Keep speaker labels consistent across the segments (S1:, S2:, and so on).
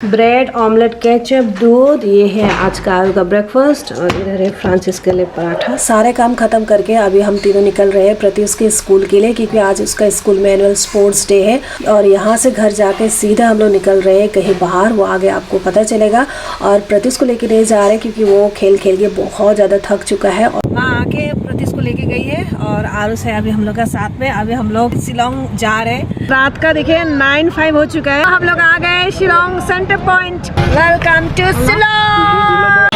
S1: Bread, omelette, ketchup, दूध, ये है आज का आलू का ब्रेकफास्ट। और इधर है फ्रांसिस के लिए पराठा। सारे काम खत्म करके अभी हम तीनों निकल रहे हैं प्रत्युष के स्कूल के लिए, क्योंकि आज उसका स्कूल में एनुअल स्पोर्ट्स डे है। और यहाँ से घर जाके सीधा हम लोग निकल रहे हैं कहीं बाहर, वो आगे आपको पता चलेगा। और प्रत्युष को लेके नहीं जा रहे क्योंकि वो खेल खेल के बहुत ज़्यादा थक चुका है। और वहाँ आके प्रत्युष को लेके गई है और आरुष है अभी हम लोग का साथ में। अभी हम लोग शिलोंग जा रहे हैं। रात का देखिए 9:05 हो चुका है। हम लोग आ गए Shillong centre point. Welcome to Shillong.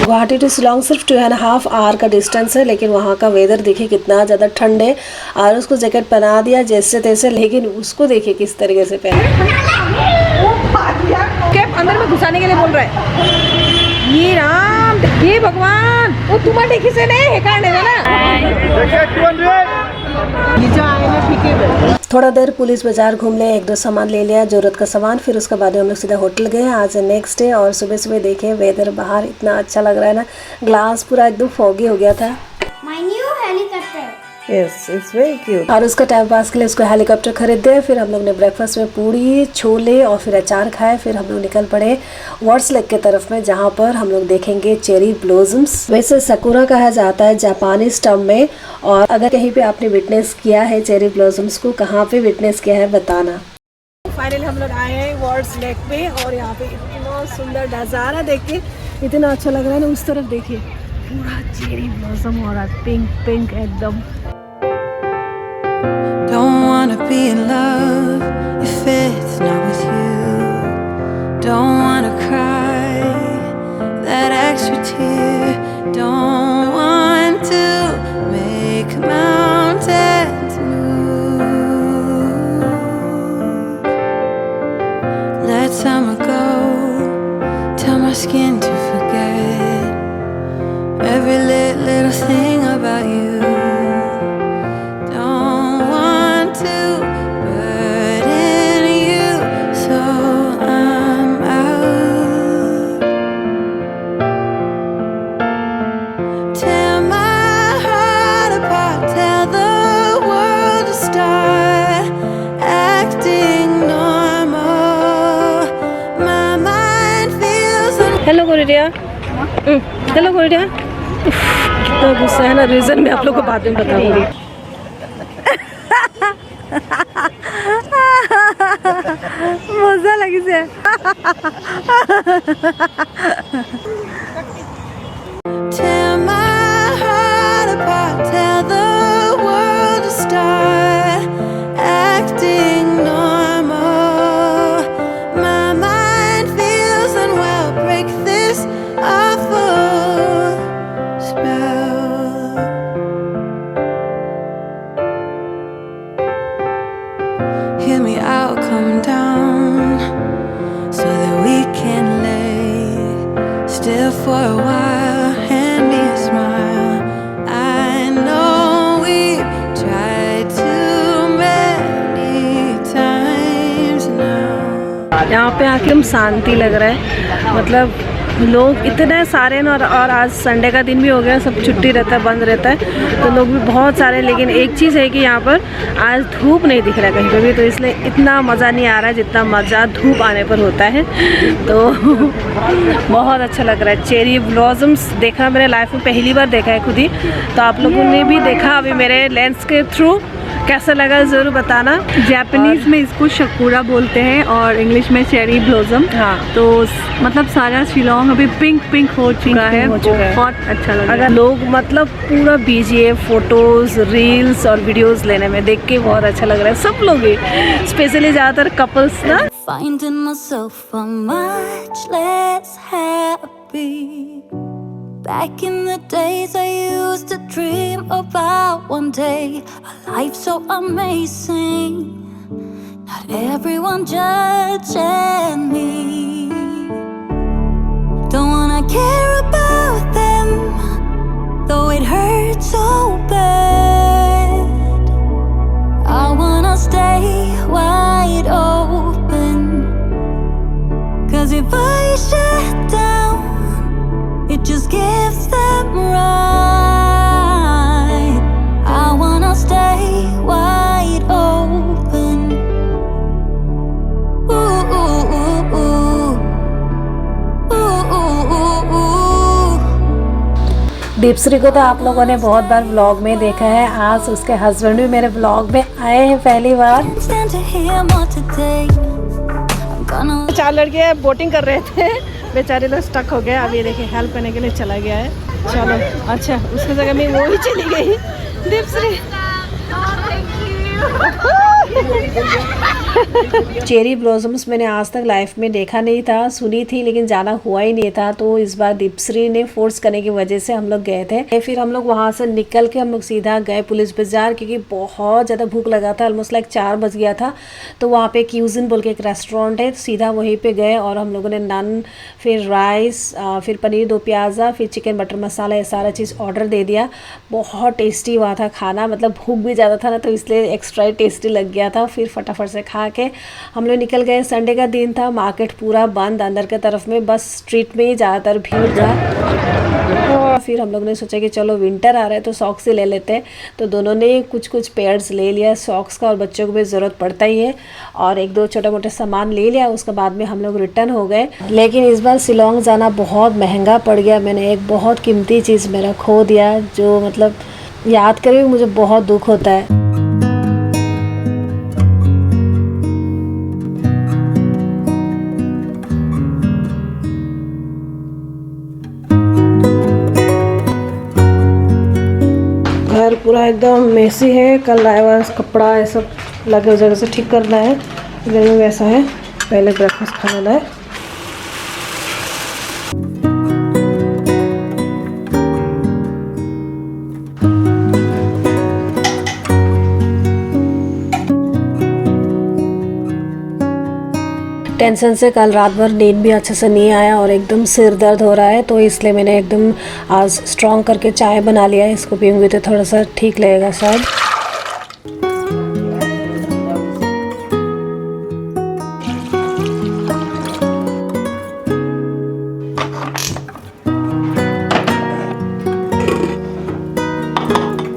S1: Guwahati to Shillong सिर्फ 2.5 आवर का डिस्टेंस है, लेकिन वहाँ का वेदर देखिए कितना ज़्यादा ठंड है। और उसको जैकेट पहना दिया जैसे तैसे, लेकिन उसको देखिए किस तरीके से पहना। कैप अंदर में घुसाने के लिए बोल रहा है। ये राम, ये भगवान, वो तुम्हारे किसे नहीं है काटने का ना। ये जो आए हैं ठीक है। थोड़ा देर पुलिस बाजार घूम ले, 1-2 सामान ले लिया जरूरत का सामान। फिर उसके बाद हम लोग सीधा होटल गए। आज नेक्स्ट डे और सुबह सुबह देखे वेदर बाहर इतना अच्छा लग रहा है ना, ग्लास पूरा एकदम फॉगी हो गया था।
S2: My new helicopter.
S1: Yes, it's very cute. और उसका टाइम पास के लिए उसको हेलीकॉप्टर खरीदे। फिर हम लोग ने ब्रेकफास्ट में पूड़ी, छोले और फिर अचार खाए। फिर हम लोग निकल पड़े वर्ड्स लेक के तरफ में, जहाँ पर हम लोग देखेंगे चेरी ब्लॉसम्स। वैसे सकुरा कहा जाता है जापानीज टर्म में। और अगर कहीं पे आपने विटनेस किया है चेरी ब्लॉसम्स को, कहाँ पे विटनेस किया है बताना। फाइनली हम लोग आए हैं वर्ड्स लेक पे और यहाँ पे इतना सुंदर नज़ारा देख के इतना अच्छा लग रहा है ना। उस तरफ देखिए पूरा चेरी ब्लॉसम हो रहा है, पिंक पिंक एकदम।
S3: Don't wanna be in love if it's not with you. Don't wanna cry that extra tear. Don't want to make mountains move. Let summer go, tell my skin to forget every little thing about you.
S1: Hello गोरिया, hello गोरिया। कितना गुस्सा है ना, reason मैं आप लोग को बाद में बताऊंगी। मजा लगी से।
S3: Hear me out, come down, so that we can lay still for a while. Hand me a smile. I know we've tried too many times now.
S1: यहाँ पे आके हम शांति लग रहा है, मतलब लोग इतने सारे हैं। और आज संडे का दिन भी हो गया, सब छुट्टी रहता है, बंद रहता है, तो लोग भी बहुत सारे। लेकिन एक चीज़ है कि यहाँ पर आज धूप नहीं दिख रहा है कहीं पे भी, तो इसलिए इतना मज़ा नहीं आ रहा है जितना मज़ा धूप आने पर होता है। तो बहुत अच्छा लग रहा है। चेरी ब्लॉसम्स देखना मैंने लाइफ में पहली बार देखा है खुद ही, तो आप लोगों ने भी देखा अभी मेरे लेंस के थ्रू। कैसा लगा ज़रूर बताना।
S4: जापानीज में इसको शकुरा बोलते हैं और इंग्लिश में चेरी ब्लॉसम।
S1: हाँ,
S4: तो मतलब सारा शिलोंग अभी पिंक पिंक हो चुका है। बहुत अच्छा लगा।
S1: अगर लोग मतलब पूरा बिजी है फोटोज, रील्स और वीडियोस लेने में, देख के बहुत अच्छा लग रहा है सब लोग ही, स्पेशली ज़्यादातर कपल्स ना।
S3: Finding myself much less happy. Back in the days I used to dream about one day a life so amazing, not everyone judging me. Don't wanna care about them, though it hurts so bad. I wanna stay wide open, 'cause if I shut down, it just gives them right. I wanna stay wide open.
S1: Deepshree को तो आप लोगों ने बहुत बार vlog में देखा है, आज उसके हस्बैंड भी मेरे व्लॉग में आए हैं पहली बार।
S3: Stand to hear more today. I'm gonna
S1: 4 लड़के बोटिंग कर रहे थे, बेचारे लोग स्टक हो गए। अभी देखिए हेल्प करने के लिए चला गया है। चलो अच्छा, उसकी जगह में वो ही चली गई दीपश्री। चेरी ब्लॉसम्स मैंने आज तक लाइफ में देखा नहीं था, सुनी थी लेकिन जाना हुआ ही नहीं था। तो इस बार दीपश्री ने फोर्स करने की वजह से हम लोग गए थे। फिर हम लोग वहाँ से निकल के हम लोग सीधा गए पुलिस बाजार, क्योंकि बहुत ज़्यादा भूख लगा था। ऑलमोस्ट लाइक 4 बज गया था। तो वहाँ पे क्यूजिन बोल के एक रेस्टोरेंट है, सीधा वहीं पे गए और हम लोगों ने नन, फिर राइस, फिर पनीर 2 प्याज़ा, फिर चिकन बटर मसाला, ये सारा चीज़ ऑर्डर दे दिया। बहुत टेस्टी हुआ था खाना, मतलब भूख भी ज़्यादा था ना, तो इसलिए एक्स्ट्रा टेस्टी लग गया था। फिर फटाफट से खा के हम लोग निकल गए। संडे का दिन था, मार्केट पूरा बंद अंदर के तरफ में, बस स्ट्रीट में ही ज़्यादातर भीड़ था। और फिर हम लोग ने सोचा कि चलो विंटर आ रहा है तो सॉक्स ही ले लेते हैं। तो दोनों ने कुछ कुछ पेयर्स ले लिया सॉक्स का, और बच्चों को भी ज़रूरत पड़ता ही है। और 1-2 छोटे मोटे सामान ले लिया, उसके बाद में हम लोग रिटर्न हो गए। लेकिन इस बार शिलोंग जाना बहुत महंगा पड़ गया। मैंने एक बहुत कीमती चीज़ मेरा खो दिया, जो मतलब याद करके मुझे बहुत दुख होता है। घर पूरा एकदम मेसी है, कल आया हुआ कपड़ा ये सब लगे उस जगह से ठीक करना है। घर में वैसा है, पहले ब्रेकफास्ट खाना है। टेंशन से कल रात भर नींद भी अच्छे से नहीं आया और एकदम सिर दर्द हो रहा है, तो इसलिए मैंने एकदम आज स्ट्रॉन्ग करके चाय बना लिया है। इसको पीऊँगी तो थोड़ा सा ठीक लगेगा शायद।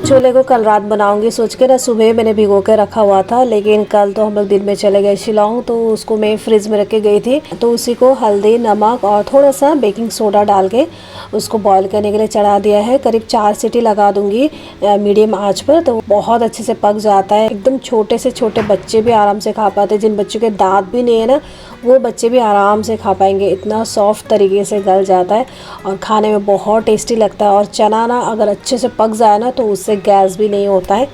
S1: छोले को कल रात बनाऊंगी सोच के ना, सुबह मैंने भिगो के रखा हुआ था, लेकिन कल तो हम लोग दिन में चले गए शिलोंग, तो उसको मैं फ्रिज में रख के गई थी। तो उसी को हल्दी, नमक और थोड़ा सा बेकिंग सोडा डाल के उसको बॉईल करने के लिए चढ़ा दिया है। करीब 4 सीटी लगा दूंगी मीडियम आंच पर, तो बहुत अच्छे से पक जाता है। एकदम छोटे से छोटे बच्चे भी आराम से खा पाते, जिन बच्चों के दांत भी नहीं है ना, वो बच्चे भी आराम से खा पाएंगे। इतना सॉफ्ट तरीके से गल जाता है और खाने में बहुत टेस्टी लगता है। और चना ना अगर अच्छे से पक जाए ना, तो उससे गैस भी नहीं होता है।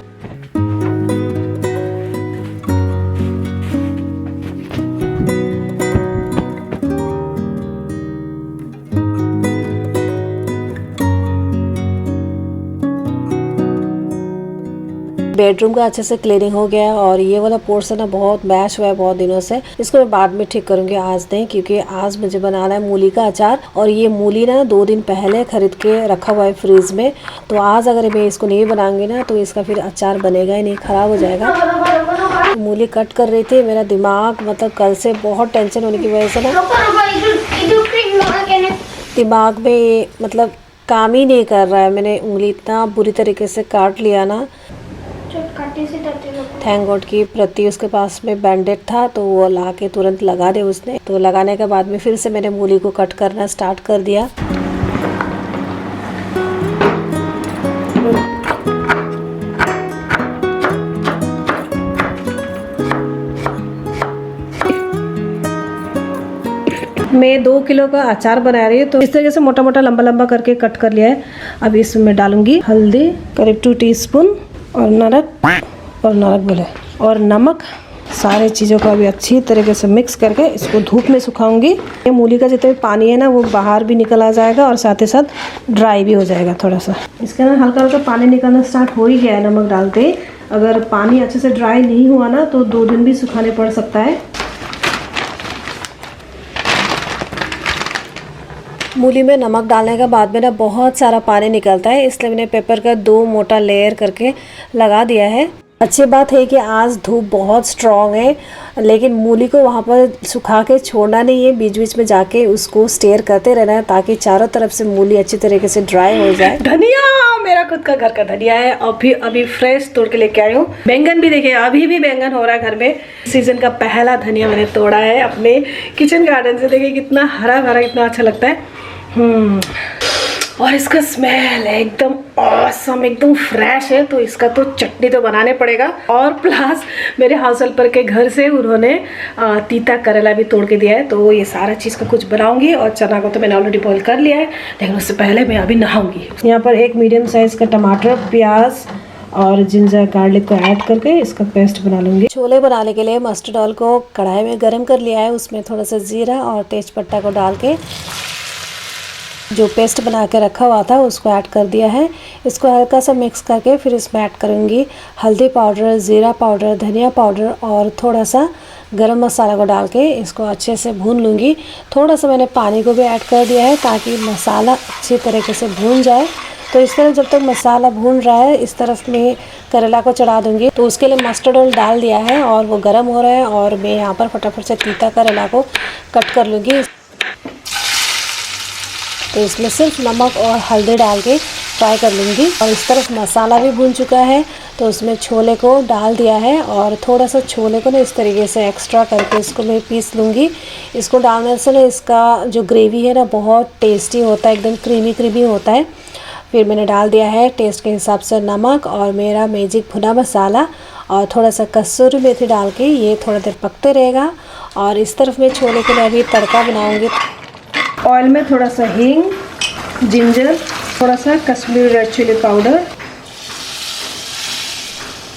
S1: बेडरूम का अच्छे से क्लीनिंग हो गया और ये वाला पोर्शन ना बहुत मैश हुआ है बहुत दिनों से। इसको मैं बाद में ठीक करूंगी, आज नहीं, क्योंकि आज मुझे बनाना है मूली का अचार। और ये मूली ना 2 दिन पहले खरीद के रखा हुआ है फ्रीज में, तो आज अगर मैं इसको नहीं बनाऊंगी ना, तो इसका फिर अचार बनेगा ही नहीं, खराब हो जाएगा। मूली कट कर रही थी, मेरा दिमाग मतलब कल से बहुत टेंशन होने की वजह से ना दिमाग में मतलब काम ही नहीं कर रहा है। मैंने उंगली इतना बुरी तरीके से काट लिया ना। थैंक गॉड की प्रति उसके पास में बैंडेड था, तो वो ला के तुरंत लगा दे उसने। तो लगाने के बाद में फिर से मैंने मूली को कट करना स्टार्ट कर दिया। मैं 2 किलो का अचार बना रही हूँ, तो इस तरीके से मोटा मोटा लंबा लंबा करके कट कर लिया है। अब इसमें डालूंगी हल्दी करीब 2 टीस्पून और नमक, सारे चीज़ों को अभी अच्छी तरीके से मिक्स करके इसको धूप में सुखाऊंगी। ये मूली का जितना भी पानी है ना, वो बाहर भी निकल आ जाएगा और साथ ही साथ ड्राई भी हो जाएगा थोड़ा सा। इसका ना हल्का हल्का पानी निकलना स्टार्ट हो ही गया है नमक डालते ही। अगर पानी अच्छे से ड्राई नहीं हुआ ना, तो 2 दिन भी सुखाने पड़ सकता है। मूली में नमक डालने के बाद में ना बहुत सारा पानी निकलता है, इसलिए मैंने पेपर का 2 मोटा लेयर करके लगा दिया है। अच्छी बात है कि आज धूप बहुत स्ट्रॉन्ग है, लेकिन मूली को वहाँ पर सुखा के छोड़ना नहीं है, बीच बीच में जाके उसको स्टेयर करते रहना है, ताकि चारों तरफ से मूली अच्छी तरीके से ड्राई हो जाए। धनिया मेरा खुद का घर का धनिया है, अभी फ्रेश तोड़ के लेके आई हूँ। बैंगन भी देखिए, अभी भी बैंगन हो रहा है घर में। सीजन का पहला धनिया मैंने तोड़ा है अपने किचन गार्डन से। देखिए कितना हरा भरा, इतना अच्छा लगता है। और इसका स्मेल एकदम ऑसम, एकदम फ्रेश है। तो इसका तो चटनी तो बनाने पड़ेगा। और प्लस मेरे हाउस हेल्पर के घर से उन्होंने तीता करेला भी तोड़ के दिया है, तो ये सारा चीज़ का कुछ बनाऊंगी। और चना को तो मैंने ऑलरेडी बॉईल कर लिया है, लेकिन उससे पहले मैं अभी नहाऊंगी। यहाँ पर एक मीडियम साइज़ का टमाटर, प्याज और जिंजर गार्लिक को ऐड करके इसका पेस्ट बना लूँगी। छोले बनाने के लिए मस्टर्ड ऑयल को कढ़ाई में गर्म कर लिया है, उसमें थोड़ा सा जीरा और तेज़पत्ता को डाल के जो पेस्ट बना के रखा हुआ था उसको ऐड कर दिया है। इसको हल्का सा मिक्स करके फिर इसमें ऐड करूँगी हल्दी पाउडर, ज़ीरा पाउडर, धनिया पाउडर और थोड़ा सा गरम मसाला को डाल के इसको अच्छे से भून लूँगी। थोड़ा सा मैंने पानी को भी ऐड कर दिया है ताकि मसाला अच्छी तरीके से भून जाए। तो इस तरह जब तक मसाला भून रहा है, इस तरफ में करेला को चढ़ा दूँगी। तो उसके लिए मस्टर्ड ऑयल डाल दिया है और वो गर्म हो रहा है और मैं यहाँ पर फटाफट से तीता करेला को कट कर लूँगी। तो इसमें सिर्फ नमक और हल्दी डाल के फ्राई कर लूँगी। और इस तरफ मसाला भी भून चुका है, तो उसमें छोले को डाल दिया है और थोड़ा सा छोले को ना इस तरीके से एक्स्ट्रा करके इसको मैं पीस लूँगी। इसको डालने से ना इसका जो ग्रेवी है ना बहुत टेस्टी होता है, एकदम क्रीमी क्रीमी होता है। फिर मैंने डाल दिया है टेस्ट के हिसाब से नमक और मेरा मैजिक भुना मसाला और थोड़ा सा कसूरी मेथी डाल के ये थोड़ा देर पकते रहेगा। और इस तरफ मैं छोले के लिए अभी तड़का बनाऊँगी। ऑयल में थोड़ा सा हींग, जिंजर, थोड़ा सा कश्मीरी रेड चिली पाउडर।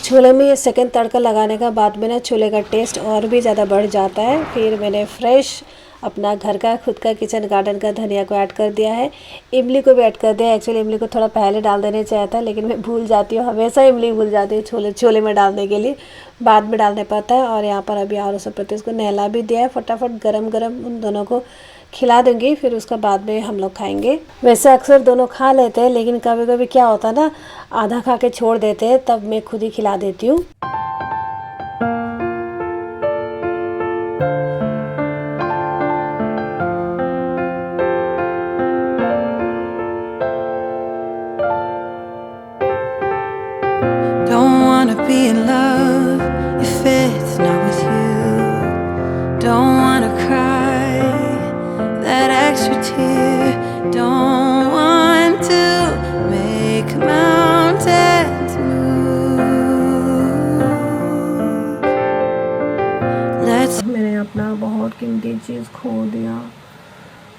S1: छोले में ये सेकंड तड़का लगाने का बाद में ना छोले का टेस्ट और भी ज़्यादा बढ़ जाता है। फिर मैंने फ्रेश अपना घर का खुद का किचन गार्डन का धनिया को ऐड कर दिया है। इमली को भी ऐड कर दिया है। एक्चुअली इमली को थोड़ा पहले डाल देना चाहिए था, लेकिन मैं भूल जाती हूँ, हमेशा इमली भूल जाती हूँ छोले में डालने के लिए, बाद में डालने पड़ता है। और यहाँ पर अभी आलू सब प्रति उसको नहला भी दिया है। फटाफट गरम गरम उन दोनों को खिला दूँगी, फिर उसका बाद में हम लोग खाएंगे। वैसे अक्सर दोनों खा लेते हैं, लेकिन कभी कभी क्या होता है ना, आधा खा के छोड़ देते हैं, तब मैं खुद ही खिला देती हूँ।
S3: Be in love if it's not with you. Don't wanna cry that extra tear. Don't want to make mountains move. Let's.
S1: मैंने अपना बहुत कीमती चीज़ खो दिया।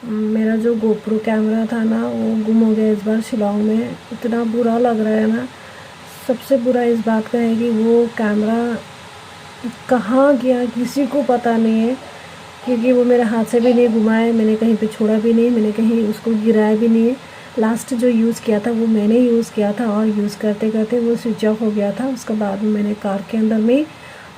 S1: मेरा जो गोप्रो कैमरा था ना वो गुम हो गया इस बार शिलांग में। इतना बुरा लग रहा है ना। सबसे बुरा इस बात का है कि वो कैमरा कहाँ गया किसी को पता नहीं है, क्योंकि वो मेरे हाथ से भी नहीं घुमा है, मैंने कहीं पे छोड़ा भी नहीं, मैंने कहीं उसको गिराया भी नहीं है। लास्ट जो यूज़ किया था वो मैंने यूज़ किया था और यूज़ करते करते वो स्विच ऑफ हो गया था। उसके बाद में मैंने कार के अंदर में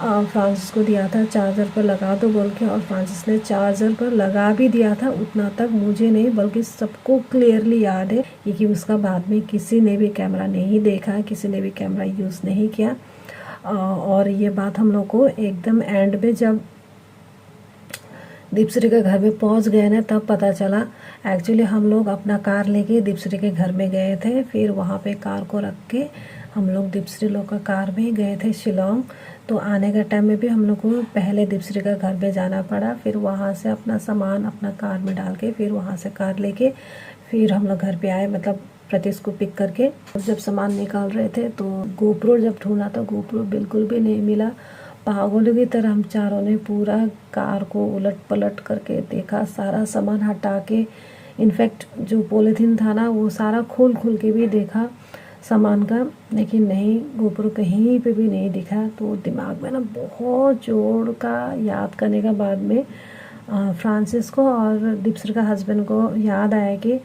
S1: फ्रांसिस को दिया था चार्जर पर लगा दो बोल के, और फ्रांसिस ने चार्जर पर लगा भी दिया था। उतना तक मुझे नहीं बल्कि सबको क्लियरली याद है, क्योंकि उसका बाद में किसी ने भी कैमरा नहीं देखा, किसी ने भी कैमरा यूज़ नहीं किया। और ये बात हम लोग को एकदम एंड में जब दीपश्री के घर में पहुंच गए ना तब पता चला। एक्चुअली हम लोग अपना कार लेके दीपश्री के घर में गए थे, फिर वहाँ पे कार को रख के हम लोग दीपश्री लोग का कार में गए थे शिलोंग। तो आने का टाइम में भी हम लोग को पहले दीपश्री का घर में जाना पड़ा, फिर वहाँ से अपना सामान अपना कार में डाल के फिर वहाँ से कार लेके फिर हम लोग घर पे आए, मतलब प्रतीश को पिक करके। जब सामान निकाल रहे थे तो गोप्रो जब ढूंढा तो गोप्रो बिल्कुल भी नहीं मिला। पागलों की तरह हम चारों ने पूरा कार को उलट पलट करके देखा, सारा सामान हटा के, इनफैक्ट जो पॉलीथीन था ना वो सारा खोल के भी देखा सामान का, लेकिन नहीं, गोप्रो कहीं पे भी नहीं दिखा। तो दिमाग में ना बहुत जोर का याद करने का बाद में फ्रांसिस को और दीपश्री का हस्बैंड को याद आया कि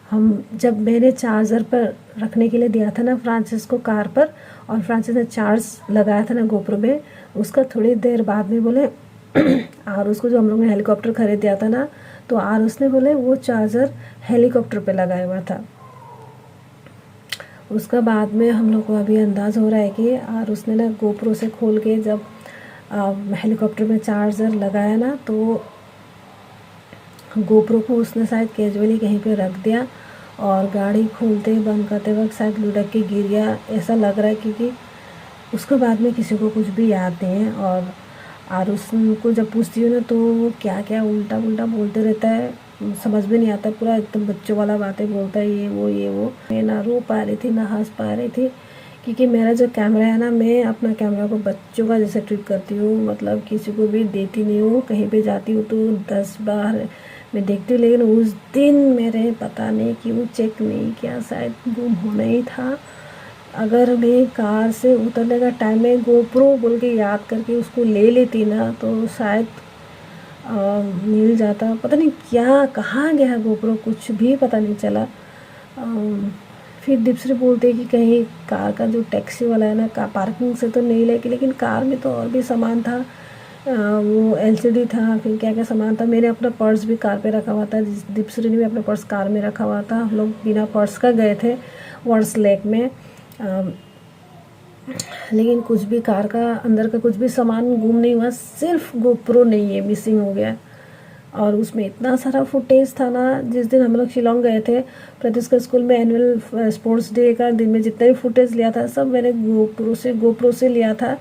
S1: हम जब मैंने चार्जर पर रखने के लिए दिया था ना फ्रांसिस को कार पर, और फ्रांसिस ने चार्ज लगाया था ना गोप्रो में, उसका थोड़ी देर बाद में बोले और उसको जो हम लोग ने हेलीकॉप्टर खरीद दिया था ना, तो और उसने बोले वो चार्जर हेलीकॉप्टर पे लगाया हुआ था। उसका बाद में हम लोग को अभी अंदाज़ हो रहा है कि और उसने ना गोप्रो से खोल के जब हेलीकॉप्टर में चार्जर लगाया ना, तो गोप्रो को उसने शायद कैजुअली कहीं पे रख दिया और गाड़ी खोलते बंद करते वक्त शायद लुढ़क के गिर गया, ऐसा लग रहा है। क्योंकि उसके बाद में किसी को कुछ भी याद नहीं है। और उसको जब पूछती हूँ ना तो वो क्या क्या उल्टा पुल्टा बोलते रहता है, समझ में नहीं आता, पूरा एकदम बच्चों वाला बातें बोलता है, ये वो। मैं ना रो पा रही थी ना हंस पा रही थी, क्योंकि मेरा जो कैमरा है ना, मैं अपना कैमरा को बच्चों का जैसे ट्रीट करती हूँ, मतलब किसी को भी देती नहीं हूँ। कहीं पे जाती हूँ तो 10 बार मैं देखती हूँ, लेकिन उस दिन मेरे पता नहीं क्यों चेक नहीं किया, शायद गुम होना ही था। अगर मैं कार से उतरने का टाइम में गोप्रो बोल के याद करके उसको ले लेती ना, तो शायद मिल जाता। पता नहीं क्या कहाँ गया गोप्रो, कुछ भी पता नहीं चला। फिर दीपश्री बोलते कि कहीं कार का जो टैक्सी वाला है ना, पार्किंग से तो नहीं लेके, लेकिन कार में तो और भी सामान था। वो एलसीडी था, फिर क्या क्या सामान था। मैंने अपना पर्स भी कार पे रखा हुआ था, दीपश्री ने भी अपना पर्स कार में रखा हुआ था। हम लोग बिना पर्स का गए थे वर्ड्स लेक में, लेकिन कुछ भी कार का अंदर का कुछ भी सामान गुम नहीं हुआ, सिर्फ गोप्रो नहीं है, मिसिंग हो गया। और उसमें इतना सारा फुटेज था ना। जिस दिन हम लोग शिलोंग गए थे, प्रत्युष के स्कूल में एनुअल स्पोर्ट्स डे का दिन में जितना भी फुटेज लिया था, सब मैंने गोप्रो से लिया था।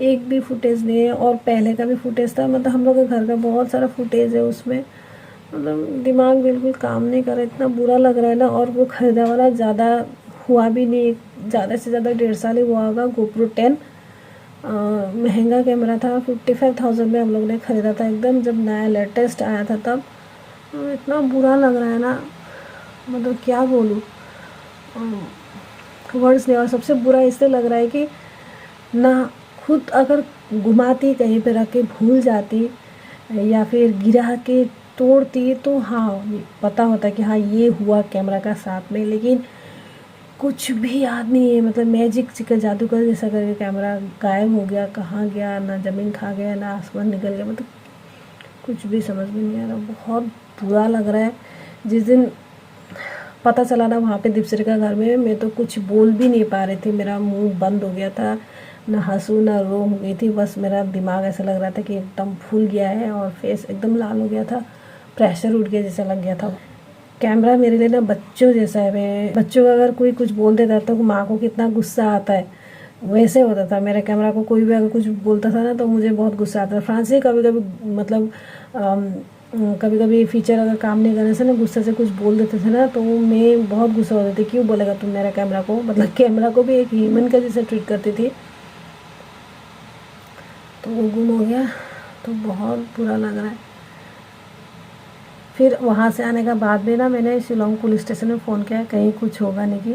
S1: एक भी फुटेज नहीं है, और पहले का भी फुटेज था। मतलब हम लोग के घर का बहुत सारा फुटेज है उसमें। मतलब दिमाग बिल्कुल काम नहीं कर रहा, इतना बुरा लग रहा है ना। और वो खरीदा वाला ज़्यादा हुआ भी नहीं, ज़्यादा से ज़्यादा 1.5 साल ही हुआ होगा। गोप्रो 10 महंगा कैमरा था, 55,000 में हम लोग ने ख़रीदा था, एकदम जब नया लेटेस्ट आया था तब। इतना बुरा लग रहा है ना, मतलब क्या बोलूँ, वर्ड्स नहीं। और सबसे बुरा इसलिए लग रहा है कि ना खुद अगर घुमाती, कहीं पे रख के भूल जाती, या फिर गिरा के तोड़ती, तो हाँ पता होता कि हाँ ये हुआ कैमरा का साथ में। लेकिन कुछ भी याद नहीं है, मतलब मैजिक का जादूगर जैसा करके कैमरा गायब हो गया। कहाँ गया, ना ज़मीन खा गया, ना आसमान निकल गया, मतलब कुछ भी समझ में नहीं आ रहा। बहुत बुरा लग रहा है। जिस दिन पता चला ना वहाँ पे दीपश्री का घर में, मैं तो कुछ बोल भी नहीं पा रही थी, मेरा मुंह बंद हो गया था, ना हंसू ना रो हो गई थी। बस मेरा दिमाग ऐसा लग रहा था कि एकदम फूल गया है, और फेस एकदम लाल हो गया था, प्रेशर उठ गया जैसा लग गया था। कैमरा मेरे लिए ना बच्चों जैसा है। मैं बच्चों का अगर कोई कुछ बोल देता तो माँ को कितना गुस्सा आता है, वैसे होता था मेरे कैमरा को। कोई भी अगर कुछ बोलता था ना, तो मुझे बहुत गुस्सा आता था। फ्रांसी कभी कभी मतलब कभी कभी फीचर अगर काम नहीं करने से ना, गुस्से से कुछ बोल देते थे ना, तो मैं बहुत गुस्सा होती थी, क्यों बोलेगा तुम मेरा कैमरा को। मतलब कैमरा को भी एक ह्यूमन का जैसे ट्रीट करती थी। तो वो गुम हो गया, तो बहुत बुरा लग रहा है। फिर वहाँ से आने का बाद में ना, मैंने शिलोंग पुलिस स्टेशन में फ़ोन किया, कहीं कुछ होगा नहीं। कि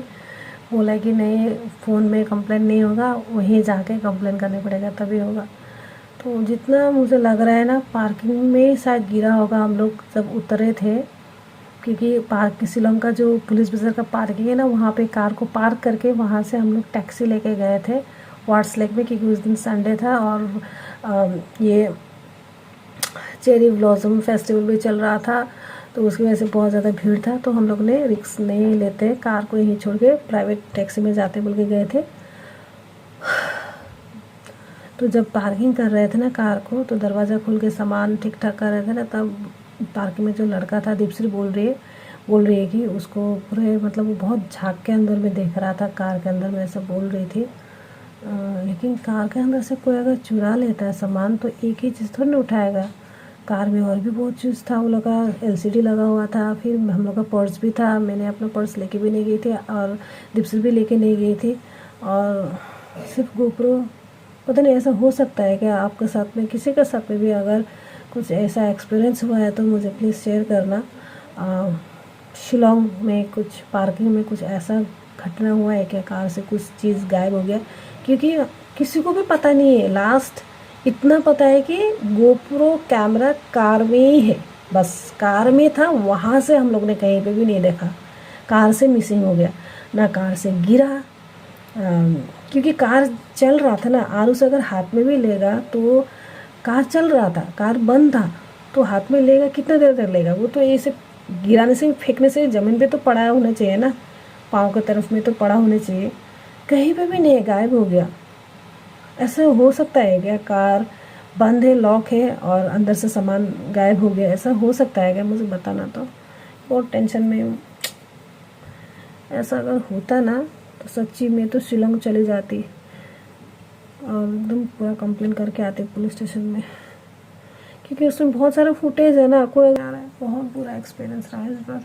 S1: बोला कि नहीं, फ़ोन में कंप्लेन नहीं होगा, वहीं जाके कंप्लेन करने पड़ेगा तभी होगा। तो जितना मुझे लग रहा है ना, पार्किंग में शायद गिरा होगा। हम लोग जब उतरे थे, क्योंकि शिलोंग का जो पुलिस बाज़ार का पार्किंग है ना, वहाँ पे कार को पार्क करके वहाँ से हम लोग टैक्सी लेके गए थे वर्ड्स लेक में, क्योंकि उस दिन संडे था और ये चेरी ब्लॉसम फेस्टिवल भी चल रहा था, तो उसकी वजह से बहुत ज़्यादा भीड़ था। तो हम लोग ने रिस्क नहीं लेते, कार को यहीं छोड़ के प्राइवेट टैक्सी में जाते बोल के गए थे। तो जब पार्किंग कर रहे थे ना कार को, तो दरवाज़ा खोल के सामान ठीक ठाक कर रहे थे ना, तब पार्किंग में जो लड़का था, दीपश्री बोल रही है कि उसको पूरे मतलब वो बहुत झाँक के अंदर में देख रहा था, कार के अंदर में, ऐसा बोल रही थी। लेकिन कार के अंदर से कोई अगर चुरा लेता है सामान, तो एक ही चीज़ थोड़ी ना उठाएगा। कार में और भी बहुत चीज़ था, वो लोग का एलसीडी लगा हुआ था, फिर हम लोग का पर्स भी था। मैंने अपना पर्स लेके भी नहीं गई थी, और दीपश्री भी लेके नहीं गई थी, और सिर्फ गोप्रो। पता नहीं ऐसा हो सकता है क्या आपके साथ में, किसी के साथ में भी अगर कुछ ऐसा एक्सपीरियंस हुआ है तो मुझे प्लीज़ शेयर करना। शिलोंग में कुछ पार्किंग में कुछ ऐसा घटना हुआ है क्या, कार से कुछ चीज़ गायब हो गया? क्योंकि किसी को भी पता नहीं है। लास्ट इतना पता है कि गोप्रो कैमरा कार में ही है, बस कार में था, वहाँ से हम लोग ने कहीं पे भी नहीं देखा। कार से मिसिंग हो गया, ना कार से गिरा, क्योंकि कार चल रहा था ना। आरू से अगर हाथ में भी लेगा तो कार चल रहा था, कार बंद था, तो हाथ में लेगा कितना देर तक लेगा? वो तो ऐसे गिराने से, फेंकने से ज़मीन पे तो पड़ा होना चाहिए ना, पाँव की तरफ में तो पड़ा होना चाहिए। कहीं पे भी नहीं, गायब हो गया। ऐसा हो सकता है क्या? कार बंद है, लॉक है, और अंदर से सामान गायब हो गया, ऐसा हो सकता है क्या? मुझे बताना। तो बहुत टेंशन में हूँ। ऐसा अगर होता ना, तो सच्ची में तो शिलोंग चली जाती और एकदम पूरा कंप्लेन करके आती पुलिस स्टेशन में, क्योंकि उसमें बहुत सारा फुटेज है ना, कोई आ रहा है। बहुत बुरा एक्सपीरियंस रहा है इस बार।